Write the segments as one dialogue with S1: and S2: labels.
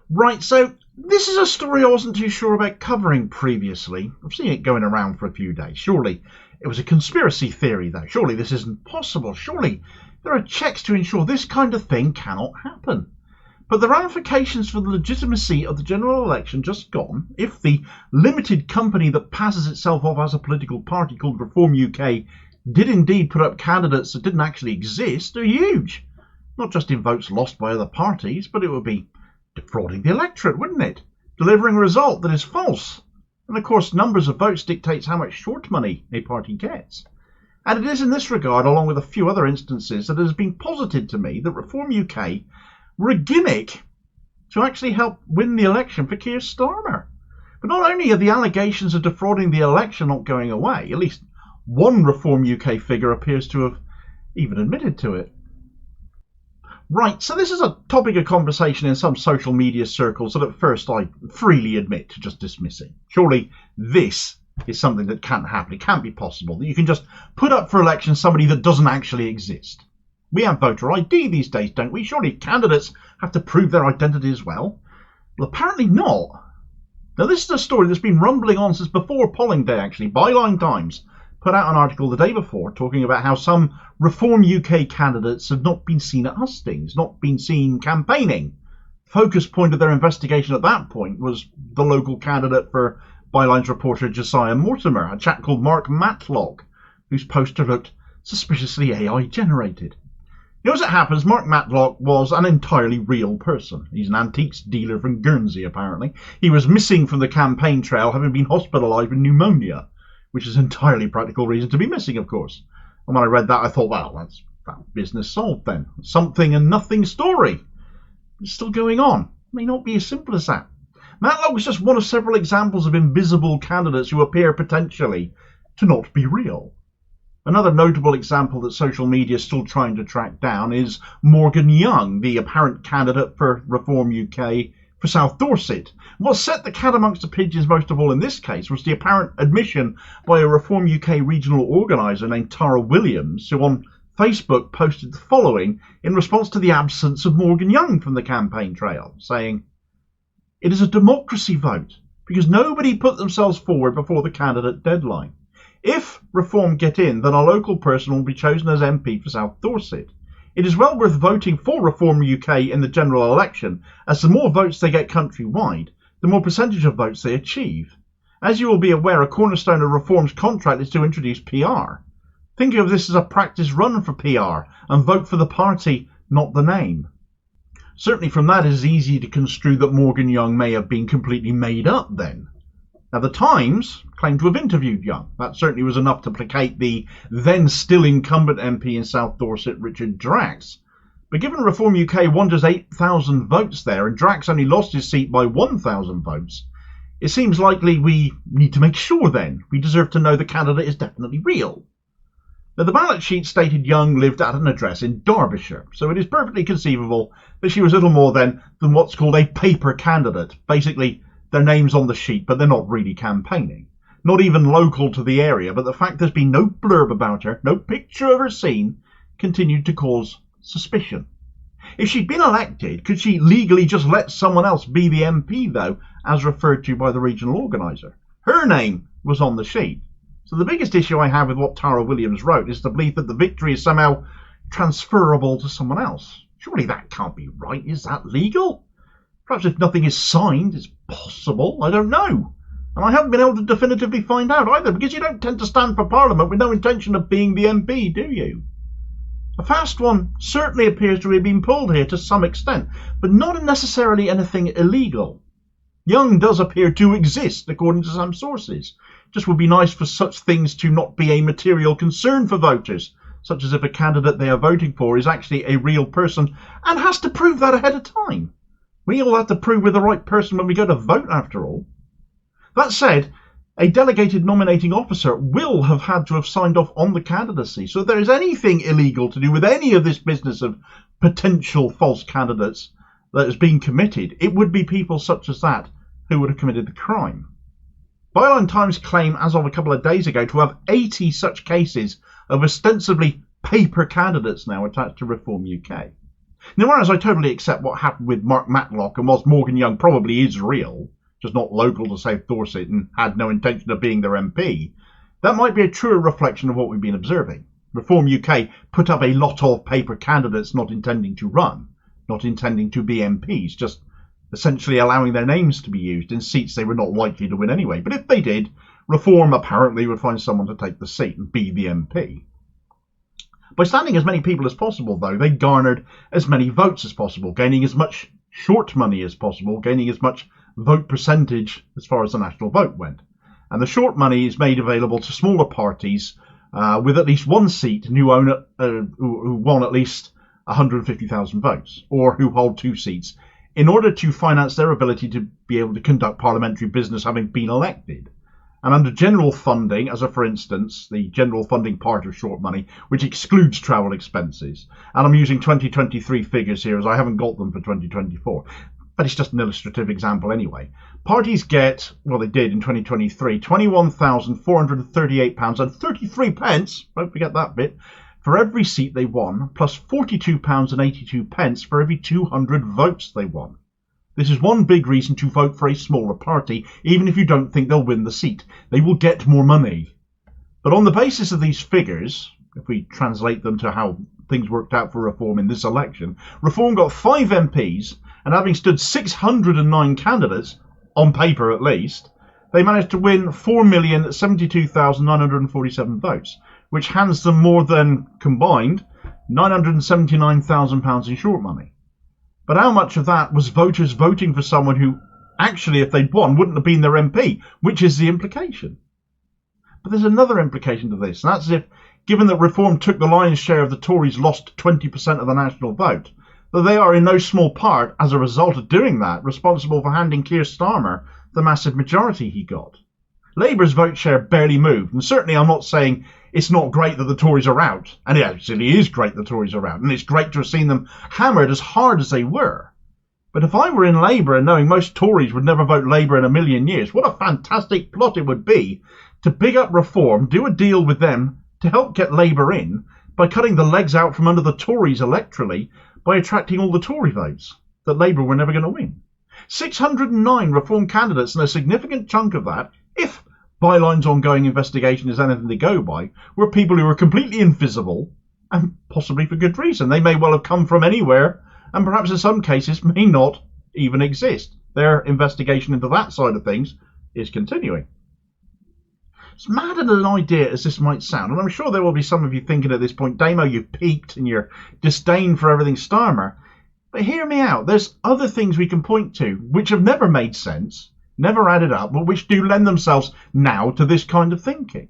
S1: Right, so this is a story I wasn't too sure about covering previously. I've seen it going around for a few days. Surely it was a conspiracy theory, though. Surely this isn't possible. Surely there are checks to ensure this kind of thing cannot happen. But the ramifications for the legitimacy of the general election just gone, if the limited company that passes itself off as a political party called Reform UK did indeed put up candidates that didn't actually exist, are huge. Not just in votes lost by other parties, but it would be defrauding the electorate, wouldn't it? Delivering a result that is false. And of course, numbers of votes dictates how much short money a party gets. And it is in this regard, along with a few other instances, that it has been posited to me that Reform UK were a gimmick to actually help win the election for Keir Starmer. But not only are the allegations of defrauding the election not going away, at least one Reform UK figure appears to have even admitted to it. Right, so this is a topic of conversation in some social media circles that at first I freely admit to just dismissing. Surely this is something that can't happen. It can't be possible that you can just put up for election somebody that doesn't actually exist. We have voter ID these days, don't we? Surely candidates have to prove their identity as well. Well, apparently not. Now, this is a story that's been rumbling on since before polling day, actually. Byline Times put out an article the day before talking about how some Reform UK candidates have not been seen at hustings, not been seen campaigning. Focus point of their investigation at that point was the local candidate for Byline's reporter Josiah Mortimer, a chap called Mark Matlock, whose poster looked suspiciously AI generated. You know, as it happens, Mark Matlock was an entirely real person. He's an antiques dealer from Guernsey, apparently. He was missing from the campaign trail, having been hospitalised with pneumonia, which is entirely practical reason to be missing, of course. And when I read that, I thought, well, that's that business solved then. Something and nothing story. It's still going on. It may not be as simple as that. Matlock was just one of several examples of invisible candidates who appear potentially to not be real. Another notable example that social media is still trying to track down is Morgan Young, the apparent candidate for Reform UK for South Dorset. What set the cat amongst the pigeons most of all in this case was the apparent admission by a Reform UK regional organiser named Tara Williams, who on Facebook posted the following in response to the absence of Morgan Young from the campaign trail, saying, "It is a democracy vote because nobody put themselves forward before the candidate deadline. If Reform get in, then a local person will be chosen as MP for South Dorset. It is well worth voting for Reform UK in the general election, as the more votes they get countrywide, the more percentage of votes they achieve. As you will be aware, a cornerstone of Reform's contract is to introduce PR. Think of this as a practice run for PR, and vote for the party, not the name." Certainly from that it is easy to construe that Morgan Young may have been completely made up then. Now, the Times claimed to have interviewed Young. That certainly was enough to placate the then still incumbent MP in South Dorset, Richard Drax. But given Reform UK won just 8,000 votes there and Drax only lost his seat by 1,000 votes, it seems likely we need to make sure then we deserve to know the candidate is definitely real. Now, the ballot sheet stated Young lived at an address in Derbyshire, so it is perfectly conceivable that she was little more than what's called a paper candidate. Basically, their name's on the sheet, but they're not really campaigning. Not even local to the area, but the fact there's been no blurb about her, no picture of her seen, continued to cause suspicion. If she'd been elected, could she legally just let someone else be the MP, though, as referred to by the regional organiser? Her name was on the sheet. So the biggest issue I have with what Tara Williams wrote is the belief that the victory is somehow transferable to someone else. Surely that can't be right. Is that legal? Perhaps if nothing is signed, it's possible. I don't know. And I haven't been able to definitively find out either, because you don't tend to stand for Parliament with no intention of being the MP, do you? A fast one certainly appears to have been pulled here to some extent, but not necessarily anything illegal. Young does appear to exist, according to some sources. Just would be nice for such things to not be a material concern for voters, such as if a candidate they are voting for is actually a real person and has to prove that ahead of time. We all have to prove we're the right person when we go to vote, after all. That said, a delegated nominating officer will have had to have signed off on the candidacy. So if there is anything illegal to do with any of this business of potential false candidates that has been committed, it would be people such as that who would have committed the crime. Byline Times claim, as of a couple of days ago, to have 80 such cases of ostensibly paper candidates now attached to Reform UK. Now, whereas I totally accept what happened with Mark Matlock, and whilst Morgan Young probably is real, just not local to South Dorset and had no intention of being their MP, that might be a truer reflection of what we've been observing. Reform UK put up a lot of paper candidates not intending to run, not intending to be MPs, just essentially allowing their names to be used in seats they were not likely to win anyway. But if they did, Reform apparently would find someone to take the seat and be the MP. By standing as many people as possible, though, they garnered as many votes as possible, gaining as much short money as possible, gaining as much vote percentage as far as the national vote went. And the short money is made available to smaller parties with at least one seat who won at least 150,000 votes, or who hold two seats, in order to finance their ability to be able to conduct parliamentary business having been elected. And under general funding, as for instance, the general funding part of short money, which excludes travel expenses, and I'm using 2023 figures here as I haven't got them for 2024, but it's just an illustrative example anyway. Parties get, well they did in 2023, £21,438.33, don't forget that bit, for every seat they won, plus £42.82 for every 200 votes they won. This is one big reason to vote for a smaller party, even if you don't think they'll win the seat. They will get more money. But on the basis of these figures, if we translate them to how things worked out for Reform in this election, Reform got 5 MPs, and having stood 609 candidates, on paper at least, they managed to win 4,072,947 votes, which hands them more than, combined, £979,000 in short money. But how much of that was voters voting for someone who, actually, if they'd won, wouldn't have been their MP, which is the implication. But there's another implication to this, and that's if, given that Reform took the lion's share of the Tories' lost 20% of the national vote, that they are in no small part, as a result of doing that, responsible for handing Keir Starmer the massive majority he got. Labour's vote share barely moved, and certainly I'm not saying it's not great that the Tories are out, and it actually is great the Tories are out, and it's great to have seen them hammered as hard as they were. But if I were in Labour and knowing most Tories would never vote Labour in a million years, what a fantastic plot it would be to big up Reform, do a deal with them to help get Labour in by cutting the legs out from under the Tories electorally by attracting all the Tory votes that Labour were never going to win. 609 Reform candidates, and a significant chunk of that, if Byline's ongoing investigation is anything to go by, were people who were completely invisible, and possibly for good reason. They may well have come from anywhere, and perhaps in some cases may not even exist. Their investigation into that side of things is continuing. As mad an idea as this might sound, and I'm sure there will be some of you thinking at this point, Damo, you've peaked in your disdain for everything Starmer, but hear me out. There's other things we can point to which have never made sense, never added up, but which do lend themselves now to this kind of thinking.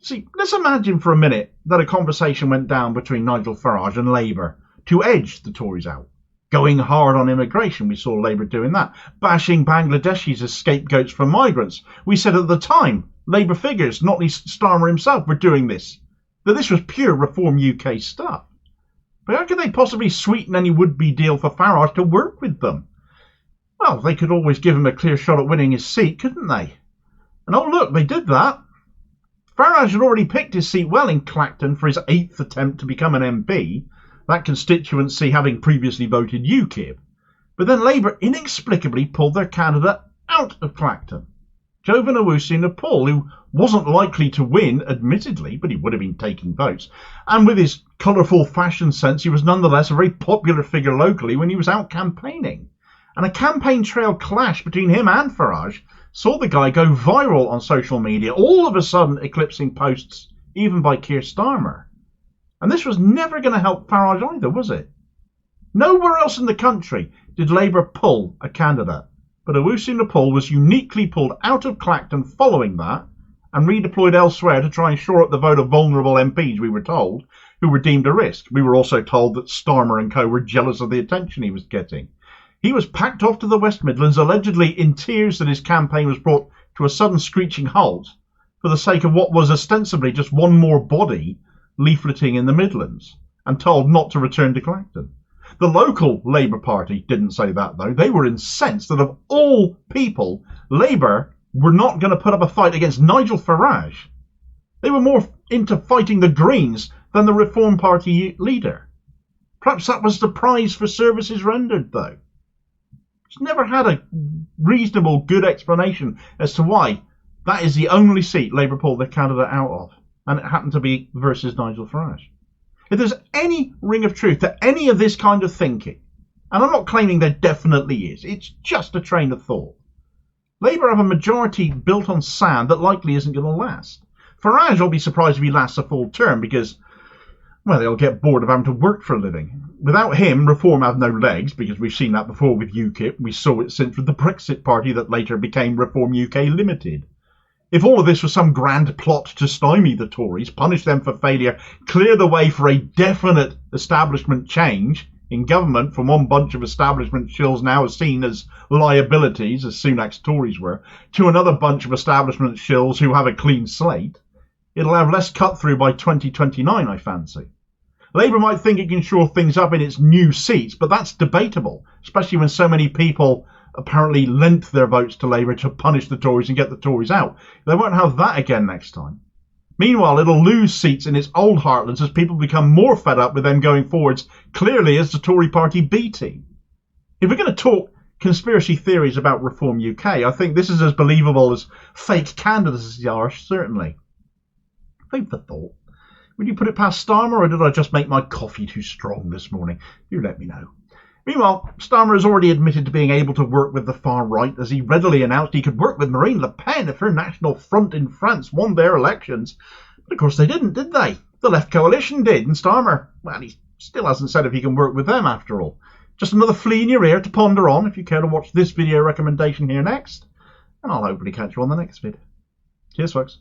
S1: See, let's imagine for a minute that a conversation went down between Nigel Farage and Labour to edge the Tories out. Going hard on immigration, we saw Labour doing that. Bashing Bangladeshis as scapegoats for migrants. We said at the time, Labour figures, not least Starmer himself, were doing this. That this was pure Reform UK stuff. But how could they possibly sweeten any would-be deal for Farage to work with them? Well, they could always give him a clear shot at winning his seat, couldn't they? And oh look, they did that. Farage had already picked his seat well in Clacton for his 8th attempt to become an MP, that constituency having previously voted UKIP. But then Labour inexplicably pulled their candidate out of Clacton. Jovan owusu-nepaul, who wasn't likely to win, admittedly, but he would have been taking votes, and with his colourful fashion sense, he was nonetheless a very popular figure locally when he was out campaigning. And a campaign trail clash between him and Farage saw the guy go viral on social media, all of a sudden eclipsing posts even by Keir Starmer. And this was never going to help Farage either, was it? Nowhere else in the country did Labour pull a candidate, but owusu-nepaul was uniquely pulled out of Clacton following that and redeployed elsewhere to try and shore up the vote of vulnerable MPs, we were told, who were deemed a risk. We were also told that Starmer and co were jealous of the attention he was getting. He was packed off to the West Midlands, allegedly in tears that his campaign was brought to a sudden screeching halt for the sake of what was ostensibly just one more body leafleting in the Midlands, and told not to return to Clacton. The local Labour Party didn't say that, though. They were incensed that of all people, Labour were not going to put up a fight against Nigel Farage. They were more into fighting the Greens than the Reform Party leader. Perhaps that was the prize for services rendered, though. It's never had a reasonable, good explanation as to why that is the only seat Labour pulled their candidate out of, and it happened to be versus Nigel Farage. If there's any ring of truth to any of this kind of thinking, and I'm not claiming there definitely is, it's just a train of thought. Labour have a majority built on sand that likely isn't going to last. Farage will be surprised if he lasts a full term because, well, they'll get bored of having to work for a living. Without him, reform have no legs, because we've seen that before with UKIP. We saw it since with the Brexit Party that later became Reform UK Limited. If all of this was some grand plot to stymie the Tories, punish them for failure, clear the way for a definite establishment change in government from one bunch of establishment shills now seen as liabilities, as Sunak's Tories were, to another bunch of establishment shills who have a clean slate, it'll have less cut through by 2029, I fancy. Labour might think it can shore things up in its new seats, but that's debatable, especially when so many people apparently lent their votes to Labour to punish the Tories and get the Tories out. They won't have that again next time. Meanwhile, it'll lose seats in its old heartlands as people become more fed up with them going forwards clearly as the Tory party B team. If we're going to talk conspiracy theories about Reform UK, I think this is as believable as fake candidacies are, certainly. Food for thought. Would you put it past Starmer, or did I just make my coffee too strong this morning? You let me know. Meanwhile, Starmer has already admitted to being able to work with the far right, as he readily announced he could work with Marine Le Pen if her National Front in France won their elections. But of course they didn't, did they? The Left Coalition did, and Starmer, well, he still hasn't said if he can work with them after all. Just another flea in your ear to ponder on if you care to watch this video recommendation here next, and I'll hopefully catch you on the next vid. Cheers, folks.